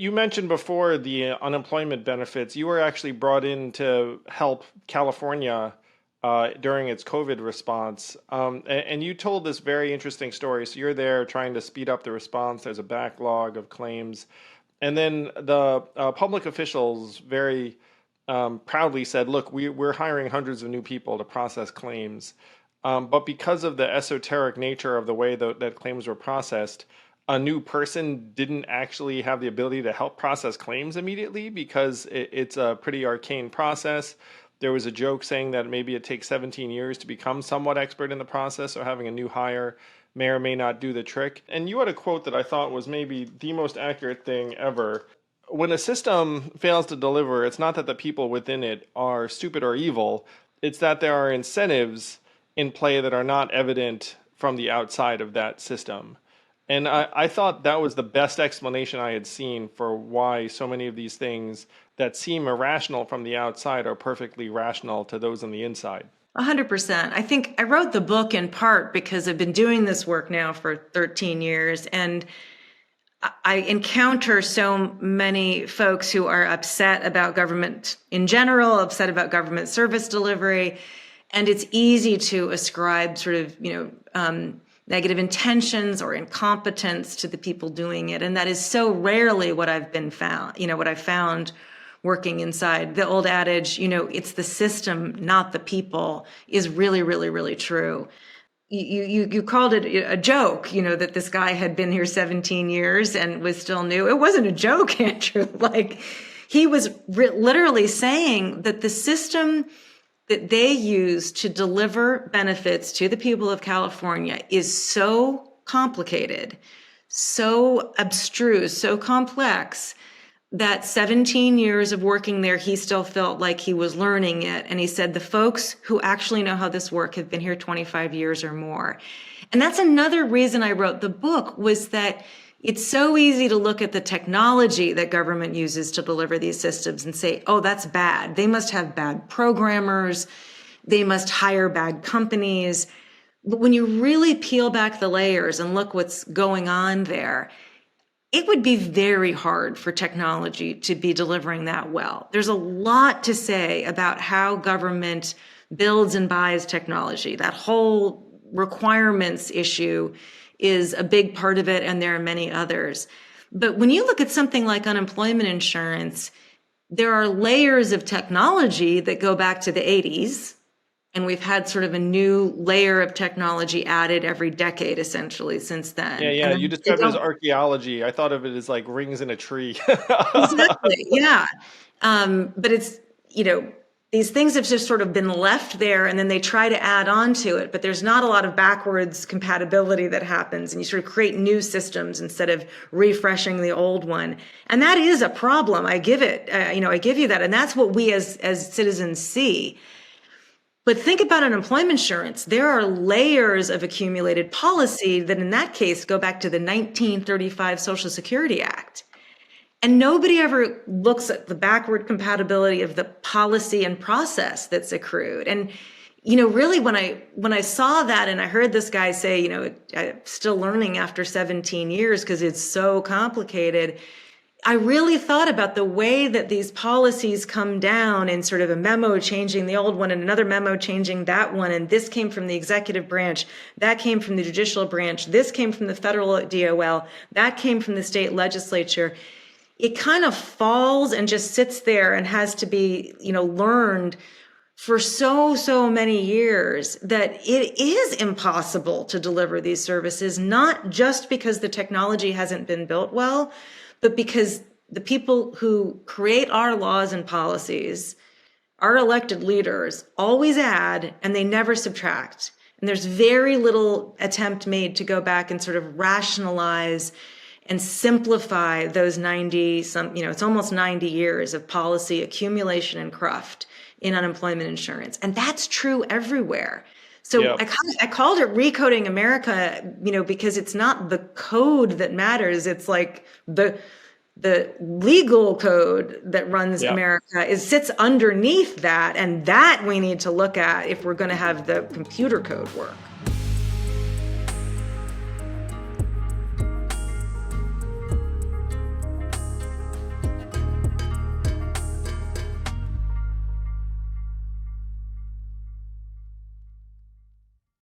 you mentioned before the unemployment benefits. You were actually brought in to help California during its COVID response. And you told this very interesting story. So you're there trying to speed up the response. There's a backlog of claims. And then the public officials very proudly said, look, we're hiring hundreds of new people to process claims. But because of the esoteric nature of the way that claims were processed, a new person didn't actually have the ability to help process claims immediately because it's a pretty arcane process. There was a joke saying that maybe it takes 17 years to become somewhat expert in the process, so having a new hire may or may not do the trick. And you had a quote that I thought was maybe the most accurate thing ever. When a system fails to deliver, it's not that the people within it are stupid or evil, it's that there are incentives in play that are not evident from the outside of that system. And I thought that was the best explanation I had seen for why so many of these things that seem irrational from the outside are perfectly rational to those on the inside. 100%. I think I wrote the book in part because I've been doing this work now for 13 years, and I encounter so many folks who are upset about government in general, upset about government service delivery, and it's easy to ascribe sort of, negative intentions or incompetence to the people doing it. And that is so rarely what I've found working inside. The old adage, it's the system, not the people, is really, really, really true. You called it a joke, that this guy had been here 17 years and was still new. It wasn't a joke, Andrew. Like, he was literally saying that the system that they use to deliver benefits to the people of California is so complicated, so abstruse, so complex, that 17 years of working there, he still felt like he was learning it. And he said, the folks who actually know how this works have been here 25 years or more. And that's another reason I wrote the book, was that it's so easy to look at the technology that government uses to deliver these systems and say, oh, that's bad. They must have bad programmers. They must hire bad companies. But when you really peel back the layers and look what's going on there, it would be very hard for technology to be delivering that well. There's a lot to say about how government builds and buys technology. That whole requirements issue is a big part of it, and there are many others. But when you look at something like unemployment insurance, there are layers of technology that go back to the 80s, and we've had sort of a new layer of technology added every decade, essentially, since then. Yeah. You described it as archaeology. I thought of it as like rings in a tree. Exactly, yeah. But it's, these things have just sort of been left there, and then they try to add on to it, but there's not a lot of backwards compatibility that happens, and you sort of create new systems instead of refreshing the old one. And that is a problem. I give you that. And that's what we as citizens see. But think about unemployment insurance. There are layers of accumulated policy that in that case go back to the 1935 Social Security Act. And nobody ever looks at the backward compatibility of the policy and process that's accrued. And, really when I saw that and I heard this guy say, I'm still learning after 17 years because it's so complicated, I really thought about the way that these policies come down in sort of a memo changing the old one and another memo changing that one. And this came from the executive branch, that came from the judicial branch, this came from the federal DOL, that came from the state legislature. It kind of falls and just sits there and has to be, learned for so many years that it is impossible to deliver these services, not just because the technology hasn't been built well, but because the people who create our laws and policies, our elected leaders, always add and they never subtract. And there's very little attempt made to go back and sort of rationalize and simplify those it's almost 90 years of policy accumulation and cruft in unemployment insurance. And that's true everywhere. So yeah. I called it Recoding America, because it's not the code that matters. It's like the legal code that runs America sits underneath that. And that we need to look at if we're going to have the computer code work.